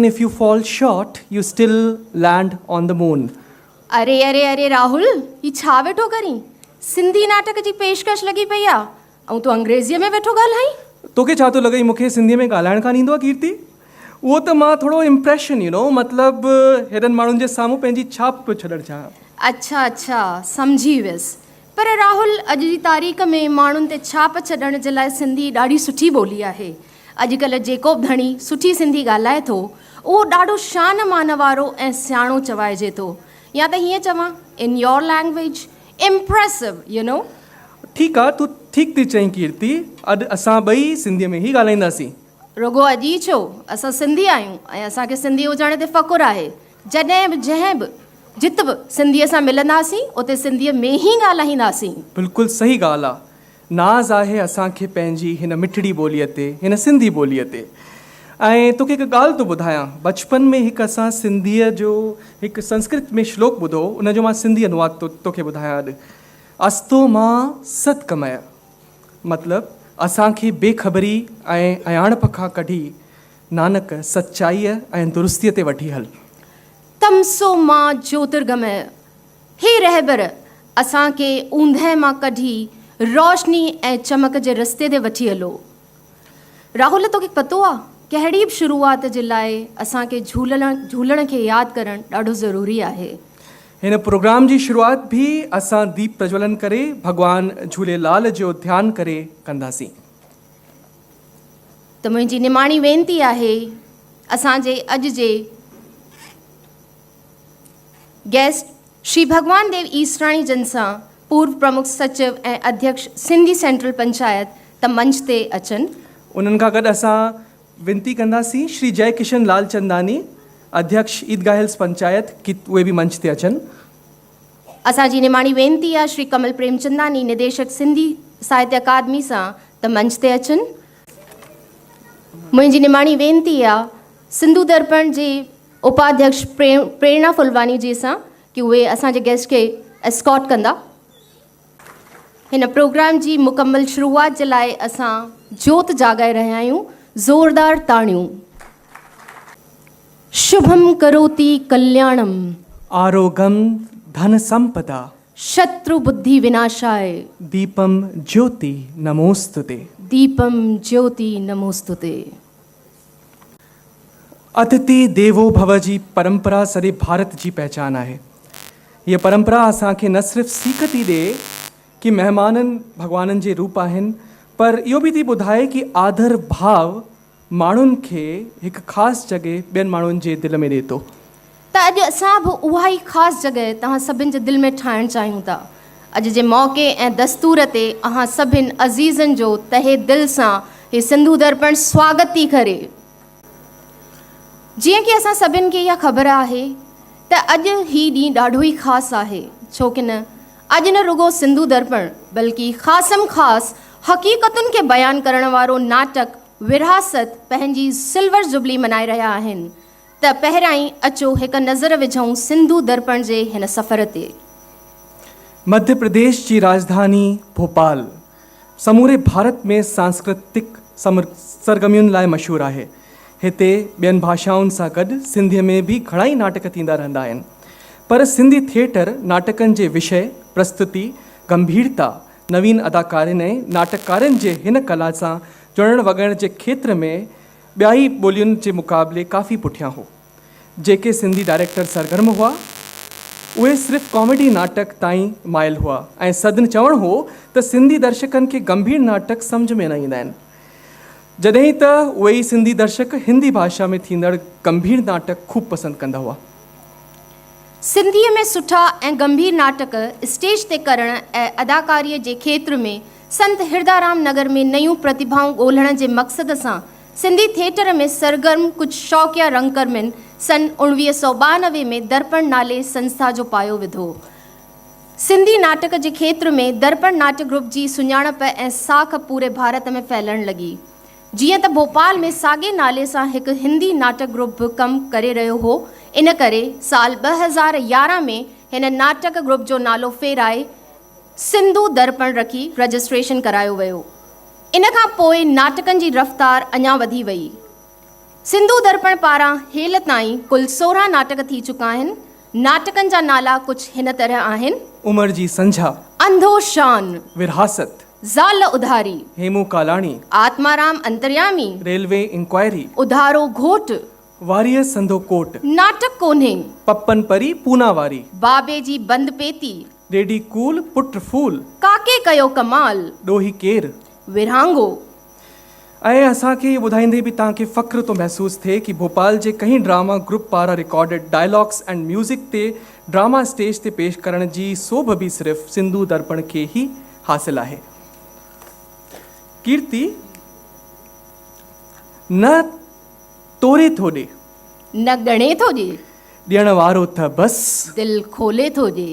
And if you fall short, you still land on the moon. अरे अरे अरे राहुल, ही छा वेठो करी? सिंधी नाटक जी पेशकश लगी पई आ ऐं तूं अंग्रेज़ीअ में वेठो ॻाल्हाई? तोखे छा थो लॻई मूंखे सिंधीअ में ॻाल्हाइण कान ईंदो आहे कीर्ति? उहो त मां थोरो इम्प्रेशन मतिलबु हेॾनि माण्हुनि जे साम्हूं पंहिंजी छाप पियो छॾणु चाहियां। अच्छा अच्छा, सम्झी वियसि। पर राहुल, अॼु जी तारीख़ में माण्हुनि ते छाप छॾण जे लाइ सिंधी ॾाढी सुठी ॿोली आहे। अॼुकल्ह जेको बि धणी सुठी सिंधी ॻाल्हाए थो उहो ॾाढो शान मान वारो ऐं सियाणो चवाइजे थो, या त हीअं चवां, इन योर लैंग्वेज, इम्प्रेसिव। ठीकु आहे, तूं ठीकु थी चईं कीर्ति। अॼु असां ॿई सिंधीअ में ई ॻाल्हाईंदासीं। रुगो अॼु ई छो, असां सिंधी आहियूं ऐं असांखे सिंधी हुजण ते फ़ख़ुरु आहे। जॾहिं बि जंहिं बि जिते बि सिंधीअ सां मिलंदासीं उते सिंधीअ में ई ॻाल्हाईंदासीं। बिल्कुलु सही ॻाल्हि आहे। नाज़ आहे असांखे पंहिंजी हिन मिठड़ी ॿोलीअ ते, हिन सिंधी ॿोलीअ ते। ऐं तोखे हिकु ॻाल्हि थो ॿुधायां, बचपन में हिकु असां सिंधीअ जो हिकु संस्कृत में श्लोक ॿुधो, उनजो मां सिंधी अनुवाद तोखे ॿुधायां अॼु। अस्तो मां सतकमय, मतिलबु असांखे बेख़बरी ऐं अयाणप खां कढी नानक सचाईअ ऐं दुरुस्तीअ ते वठी हल। तमसो मां ज्योतिर्गमय, हे रहबर असांखे ऊंदहि मां कढी रोशनी ऐं चमक जे रस्ते ते वठी हलो। राहुल, तोखे पतो आहे कहिड़ी बि शुरूआत जे लाइ असांखे झूलण खे यादि करणु ॾाढो ज़रूरी आहे। हिन प्रोग्राम जी शुरूआत भी असां दीप प्रज्वलन करे भगवान झूलेलाल जो ध्यानु करे कंदासीं। त मुंहिंजी निमाणी वेनती आहे असांजे अॼु जे गेस्ट श्री भगवान देव ईसराणी जन सां पूर्व प्रमुख सचिव ऐं अध्यक्ष सिंधी सेंट्रल पंचायत त मंच ते अचनि। उन्हनि खां गॾु असां विनती कंदासीं श्री जय किशन लालचंदानी, अध्यक्ष ईदगाह हिल्स पंचायत, कि उहे बि मंच ते अचनि। असांजी निमाणी वेनती आहे श्री कमल प्रेमचंदानी, निदेशक सिंधी साहित्य अकादमी सां त मंच ते अचनि। मुंहिंजी निमाणी वेनती आहे सिंधु दर्पण जे उपाध्यक्ष प्रेरणा फुलवानी जी सां कि उहे असांजे गेस्ट खे एस्कॉट कंदा। हिन प्रोग्राम जी मुकमल शुरूआत जे लाइ असां जोत जाॻाए रहिया आहियूं। ज़ोरदार ताड़ियूं। शुभम करोति कल्याणम, आरोगम धन संपदा, शत्रु बुद्धि विनाशाय, दीपम ज्योति नमोस्तुते। दीपम ज्योति नमोस्तुते। अतिथि देवो भव जी परंपरा सॼे भारत जी पहचान आहे। हीअ परंपरा असांखे न सिर्फ़ु सीख थी ॾे कि महिमाननि भॻवाननि जे रूप आहिनि, पर इहो बि थी ॿुधाए कि आदर भाव माण्हुनि खे हिकु ख़ासि जॻह ॿियनि माण्हुनि जे दिलि में ॾिए थो। त अॼु असां बि उहा ई ख़ासि जॻह तव्हां सभिनि जे दिलि में ठाहिणु चाहियूं था। अॼु जे मौक़े ऐं दस्तूर ते असां सभिनि अज़ीज़नि जो तहे दिलि सां हे सिंधु दर्पण स्वागत थी करे। जीअं कि असां सभिनि खे इहा ख़बर आहे त अॼु ही ॾींहुं ॾाढो ई ख़ासि आहे, छो कि न अॼु न रुगो सिंधु दर्पण बल्कि ख़ासम ख़ासि हक़ीक़तुनि खे बयानु करण वारो नाटक विरासत पंहिंजी सिल्वर जुबली मनाए रहिया आहिनि। त पहिरियां ई अचो हिकु नज़र विझूं सिंधु दर्पण जे हिन सफ़र ते। मध्य प्रदेश जी राजधानी भोपाल समूरे भारत में सांस्कृतिक सरगर्मियुनि लाइ मशहूरु आहे। हिते ॿियनि भाषाउनि सां गॾु सिंधीअ में बि घणाई नाटक थींदा रहंदा आहिनि, पर सिंधी थिएटर नाटकनि जे विषय, प्रस्तुति, गंभीरता, नवीन अदाकारनि ऐं नाटककारनि जे हिन कला सां जुड़ण वॻण जे खेत्र में ॿियाई ॿोलियुनि जे मुक़ाबले काफ़ी पुठियां हो। जेके सिंधी डायरेक्टर सरगर्म हुआ उहे सिर्फ़ु कॉमेडी नाटक ताईं माइल हुआ ऐं सदन चवणु हो त सिंधी दर्शकनि खे गंभीर नाटक सम्झ में न ईंदा आहिनि, जॾहिं त उहे ई सिंधी दर्शक हिंदी भाषा में थींदड़ गंभीर नाटक खूब पसंदि कंदा हुआ। सिंधीअ में सुठा ऐं गंभीर नाटक स्टेज ते करण ऐं अदाकारीअ जे खेत्र में संत हिरदाराम नगर में नयूं प्रतिभाऊं ॻोल्हण जे मक़सद सां सिंधी थिएटर में सरगर्म कुझु शौक़िया रंगकर्मियुनि सन 1992 में दर्पण नाले संस्था जो पायो विधो। सिंधी नाटक जे खेत्र में दर्पण नाट्य ग्रुप जी सुञाणप ऐं साख पूरे भारत में फैलण लॻी। जीअं त भोपाल में साॻे नाले सां हिकु हिंदी नाटक ग्रुप बि कमु करे रहियो हो, इन करे साल 2011 में हिन नाटक ग्रुप जो नालो फेराए सिंधु दर्पण रखी रजिस्ट्रेशन करायो वियो। इन खां पोइ नाटकनि जी रफ़्तार अञा वधी वई। सिंधु दर्पण पारां हेल ताईं कुल 16 नाटक थी चुका आहिनि। नाटकनि जा नाला कुझु हिन तरह आहिनि: उमर जी संझा, अंधो शान, विरासत, ज़ाल उधारी, हेमू कालाणी, आत्माराम अंतर्यामी, रेलवे इंक्वायरी, उधारो घोट, वारियर संधो कोट, नाटक कोन्हे, पप्पन परी पूनावारी, बाबे जी बंद पेती, रेडी कूल पुट फूल, काके कयो कमाल, ॾोही केर। विरहांगो। ऐं असांखे इहो ॿुधाईंदे बि तव्हांखे फ़ख्रु थो महसूसु थिए कि भोपाल जे कई ड्रामा ग्रुप पारां रिकॉर्डेड डायलॉग्स एंड म्यूज़िक ते ड्रामा स्टेज ते पेश करण जी सोभ बि सिर्फ़ु सिंधु दर्पण खे ई हासिलु आहे। कीर्ति न तोरे थो ॾे, न ॻणे थो ॾे, ॾियण वारो त बसि दिल खोले थो ॾे।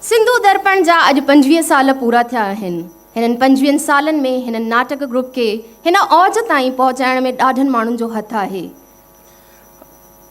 सिंधु दर्पण जा अॼु 25 साल पूरा थिया आहिनि। हिननि 25 सालनि में हिन नाटक ग्रुप खे हिन औज ताईं पहुचाइण में ॾाढनि माण्हुनि जो हथु आहे।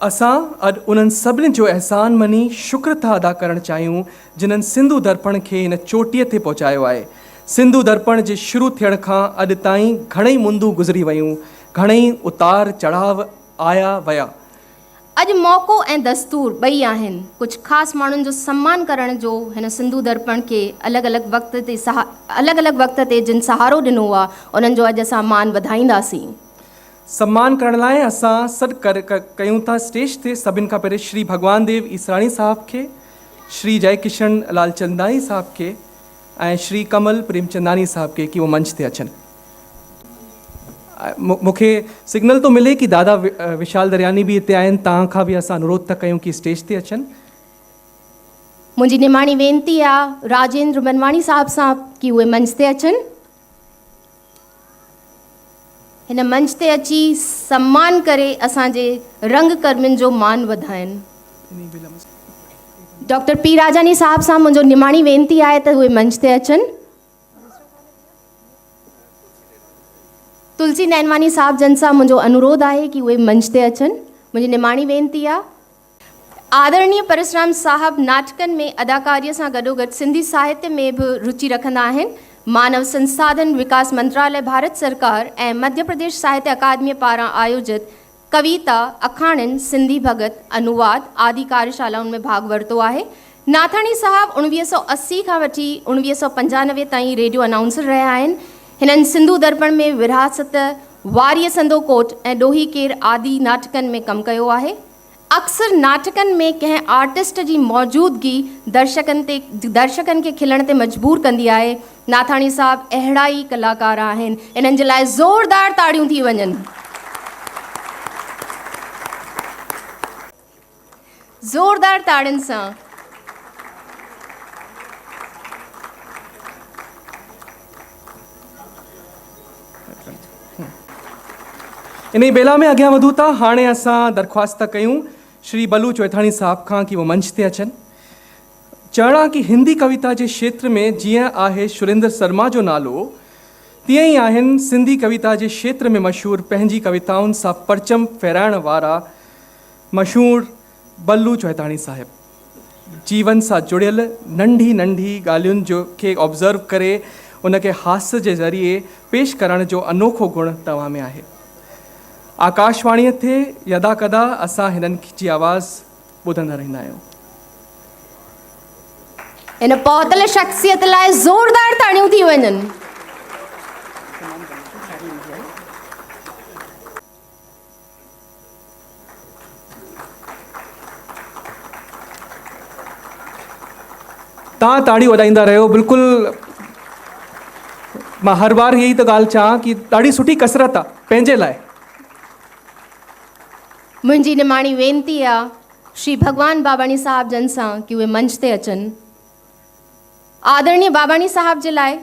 असां अॼु उन्हनि सभिनी जो अहसान मनी शुक्र था अदा करणु चाहियूं जिन्हनि सिंधु दर्पण खे हिन चोटीअ ते पहुचायो आहे। सिंधु दर्पण जे शुरू थियण खां अॼु ताईं घणेई मुंदूं गुज़री वियूं, घणेई उतार चढ़ाव आया विया। अॼु मौक़ो ऐं दस्तूर ॿई आहिनि। कुझु ख़ासि माण्हुनि जो सम्मान करण जो हिन सिंधु दर्पण खे अलॻि अलॻि वक़्त ते जिन सहारो ॾिनो आहे उन्हनि जो अॼु असां मान वधाईंदासीं। सम्मान करण लाइ असां सॾु कयूं था स्टेज ते सभिनि खां पहिरीं श्री भगवान देव ईसराणी साहब खे, श्री जय किशन लालचंदानी साहब खे ऐं श्री कमल प्रेमचंदानी साहब खे कि उहो मंच ते अचनि। मूंखे सिग्नल थो मिले कि दादा विशाल दरियानी बि हिते आहिनि। तव्हां खां बि असां अनुरोध था कयूं कि स्टेज ते अचनि। मुंहिंजी निमाणी वेनती आहे राजेंद्र मनवाणी साहब सां कि उहे मंच ते अचनि। हिन मंच ते अची सम्मान करे असांजे रंग कर्मियुनि जो मान वधाइनि। डॉक्टर पी राजानी साहब सां मुंहिंजो निमाणी वेनती आहे त उहे मंच ते अचनि। तुलसी नैनवानी साहब जन सां मुंहिंजो अनुरोध आहे कि उहे मंच ते अचनि। मुंहिंजी निमाणी वेनती आहे। आदरणीय परशुराम साहब नाटकनि में अदाकारीअ सां गॾोगॾु सिंधी साहित्य में बि रुचि रखंदा आहिनि। मानव संसाधन विकास मंत्रालय भारत सरकार ऐं मध्य प्रदेश साहित्य अकादमी पारां आयोजित कविता, अखाणियुनि, सिंधी भगत, अनुवाद आदि कार्यशालाउनि में भाॻु वरितो आहे। नाथाणी साहब 1980 खां वठी 1995 ताईं रेडियो अनाउंसर रहिया आहिनि। हिननि सिंधु दर्पण में विरासत, वारिय संदो कोट ऐं ॾोही केर आदि नाटकनि में कमु कयो आहे। अक्सर नाटकनि में कंहिं आर्टिस्ट जी मौजूदगी दर्शकनि खे खिलण ते मजबूर कंदी आहे। नाथाणी साहब अहिड़ा ई कलाकार आहिनि। इन्हनि जे लाइ ज़ोरदार ताड़ियूं थी वञनि। ज़ोरदार ताड़ियुनि सां इन ई बेला में अॻियां वधूं था। हाणे असां दरख़्वास्त था कयूं श्री बलू चौथाणी साहब खां कि वो मंच ते अचनि। चवणा कि हिंदी कविता जे क्षेत्र में जीअं आहे सुरेंद्र शर्मा जो नालो, तीअं ई आहिनि सिंधी कविता जे क्षेत्र में मशहूरु पंहिंजी कविताउनि सां परचम फहिराइण वारा मशहूरु बल्लू चौथाणी साहिबु। जीवन सां जुड़ियल नंढी नंढी ॻाल्हियुनि जो खे ऑब्ज़र्व करे उनखे हास्य जे ज़रिए पेश करण जो अनोखो गुण तव्हां में आहे। आकाशवाणीअ ते यदा कदा असां हिननि जी आवाज़ ॿुधंदा रहंदा आहियूं। इन पौतल शख़्सियत लाइ ज़ोरदार ताड़ियूं थी वञनि। तव्हां ताड़ी वॼाईंदा रहियो। बिल्कुलु मां हर बार इहा ई त ॻाल्हि चवां कि ॾाढी सुठी कसरत आहे पंहिंजे लाइ। मुंहिंजी निमाणी वेनती आहे श्री भगवान बाबाणी साहब जन सां कि उहे मंच ते अचनि। आदरणीय बाबाणी साहब जे लाइ,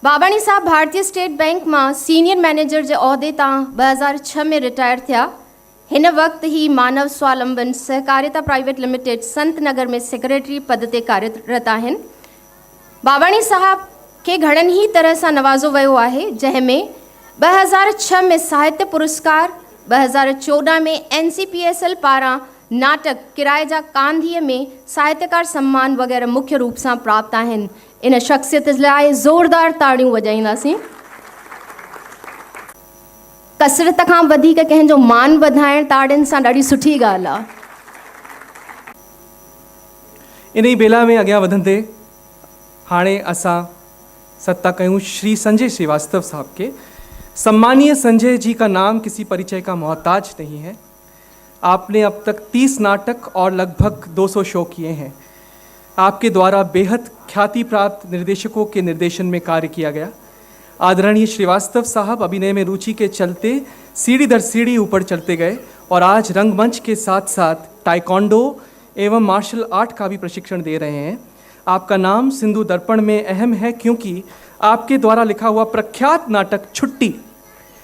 बाबाणी साहब भारतीय स्टेट बैंक मां सीनियर मैनेजर जे उहिदे तां 2006 में रिटायर थिया। हिन वक़्तु ही मानव स्वावलंबन सहकारिता प्राइवेट लिमिटेड संत नगर में सेक्रेटरी पद ते कार्यरत आहिनि। बाबाणी साहब खे घणनि ई तरह सां नवाज़ो वियो आहे, जंहिंमें 2006 में साहित्य पुरस्कार, 2014 में NCPSL पारां नाटक किराए जा कांधीअ में साहित्यकार सम्मान वग़ैरह मुख्य रूप सां प्राप्त आहिनि। इन शख़्सियत लाइ ज़ोरदार ताड़ियूं वॼाईंदासीं। कसरत खां वधीक कंहिंजो मान वधाइण ताड़ियुनि सां ॾाढी सुठी ॻाल्हि आहे। इन ई बेला में अॻियां वधंदे हाणे असां सत्ता कयूं श्री संजय श्रीवास्तव साहब के। सम्मानीय संजय जी का नाम किसी परिचय का मोहताज नहीं है। आपने अब तक 30 नाटक और लगभग 200 शो किए हैं। आपके द्वारा बेहद ख्याति प्राप्त निर्देशकों के निर्देशन में कार्य किया गया। आदरणीय श्रीवास्तव साहब अभिनय में रुचि के चलते सीढ़ी दर सीढ़ी ऊपर चलते गए और आज रंगमंच के साथ साथ टाइकोंडो एवं मार्शल आर्ट का भी प्रशिक्षण दे रहे हैं। आपका नाम सिंधु दर्पण में अहम है क्योंकि आपके द्वारा लिखा हुआ प्रख्यात नाटक छुट्टी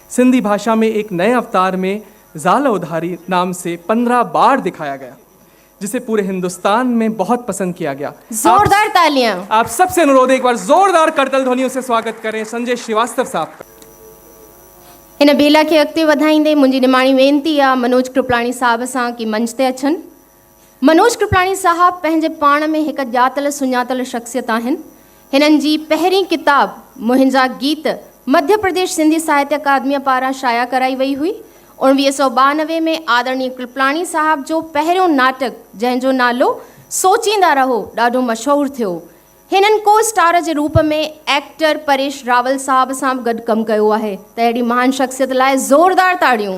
सिंधी भाषा में एक नए अवतार में ज़ाल उधारी नाम से 15 बार दिखाया गया, जिसे पूरे हिंदुस्तान में बहुत पसंद किया गया। जोरदार तालियां। आप सबसे अनुरोध है एक बार जोरदार करतल ध्वनियों से स्वागत करें संजय श्रीवास्तव साहब का। हिन बेला खे अॻिते वधाईंदे मुंहिंजी निमाणी वेनती आहे मनोज कृपलाणी साहब सां कि मंच ते अचनि। मनोज कृपलाणी साहब पंहिंजे पाण में हिकु ॼातल सुञातल शख़्सियत आहिनि। हिननि जी पहिरीं किताब मुंहिंजा गीत मध्य प्रदेश सिंधी साहित्य अकादमी पारां शाया कराई वई हुई। 1992 में आदरणीय कृपलाणी साहब जो पहिरियों नाटक जंहिंजो नालो सोचींदा रहो ॾाढो मशहूरु थियो। हिननि को स्टार जे रूप में एक्टर परेश रावल साहब सां गॾु कमु कयो आहे। त अहिड़ी महान शख़्सियत लाइ ज़ोरदार ताड़ियूं।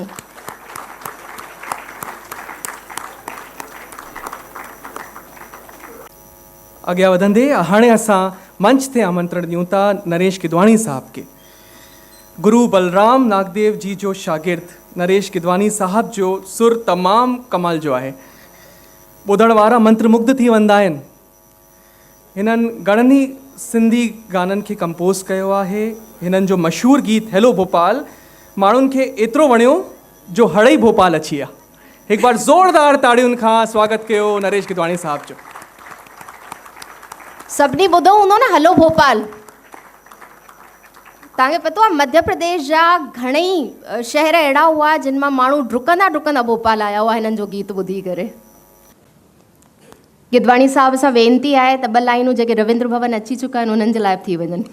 अॻियां वधंदे हाणे असां मंच ते आमंत्रण ॾियूं था नरेश किदवाणी साहब के। गुरु बलराम नागदेव जी जो शागिर्द नरेश किदवानी साहब जो सुर तमामु कमाल जो आहे। ॿुधण वारा मंत्रमुग्ध थी वेंदा आहिनि। हिननि घणनि ई सिंधी गाननि खे कंपोज़ कयो आहे। हिननि जो मशहूरु गीत हैलो भोपाल माण्हुनि खे एतिरो वणियो जो हड़ई भोपाल अची विया। हिकु बार ज़ोरदार ताड़ियुनि खां स्वागत कयो नरेश किदवानी साहब जो। सभिनी ॿुधो हूंदो न हलो भोपाल। तव्हांखे पतो आहे मध्य प्रदेश जा घणेई शहर अहिड़ा हुआ जिन मां माण्हू डुकंदा डुकंदा भोपाल आया हुआ हिननि जो गीत ॿुधी करे। किदवाणी साहब सां वेनती आहे त 2 लाइनूं जेके रविंद्र भवन अची चुका आहिनि उन्हनि जे लाइ थी वञनि।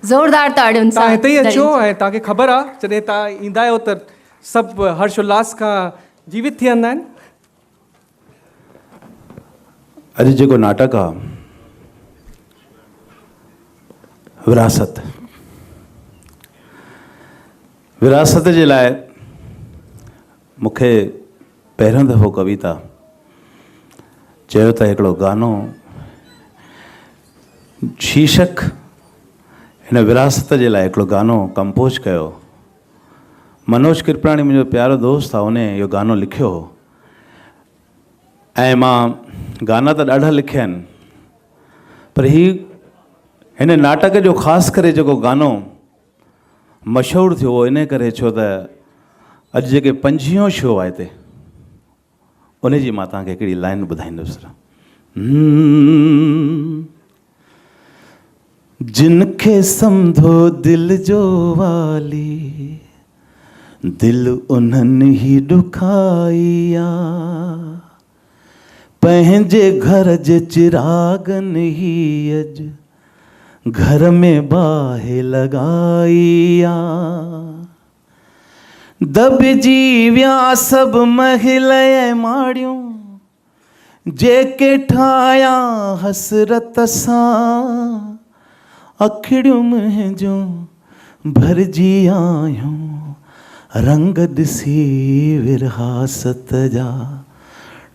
ज़ोरदार ताड़ियुनि सां। तव्हां हिते ई अचो ऐं तव्हांखे ख़बर आहे जॾहिं तव्हां ईंदा आहियो त सभु हर्ष उल्लास खां जीवित थी वेंदा आहिनि। अॼु जेको नाटक आहे विरासत जे लाइ मूंखे पहिरियों दफ़ो कविता चयो त हिकिड़ो गानो शीर्षक हिन विरासत जे लाइ हिकिड़ो गानो कंपोज कयो। मनोज कृपलाणी मुंहिंजो प्यारो दोस्त आहे, उन इहो गानो लिखियो हो। ऐं मां गाना त ॾाढा लिखिया आहिनि पर हिन नाटक जो ख़ासि करे जेको गानो मशहूरु थियो हो इन करे छो त अॼु जेके 50 शो आहे हिते उन जी मां तव्हांखे हिकिड़ी लाइन ॿुधाईंदुसि। जिनखे सम्झो दिलि जो वाली दिलि उन्हनि ई ॾुखाई आहे। पंहिंजे घर जे चिरागनि ई अॼु घर में बाहि लॻाई आहे। दॿिजी विया सभु महिल ऐं माड़ियूं जेके ठाहिया हसरत सां। अखिड़ियूं मुंहिंजूं भरिजी आयूं रंग ॾिसी विरहासत जा।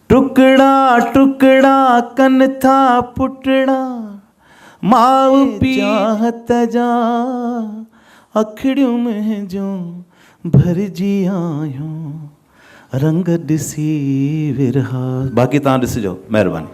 टुकड़ा टुकड़ा कनि था पुटड़ा माउ पीउ चाहत जा। अखिड़ियूं मुंहिंजूं भरिजी आयूं रंग ॾिसी विरहा। बाक़ी तव्हां ॾिसिजो, महिरबानी।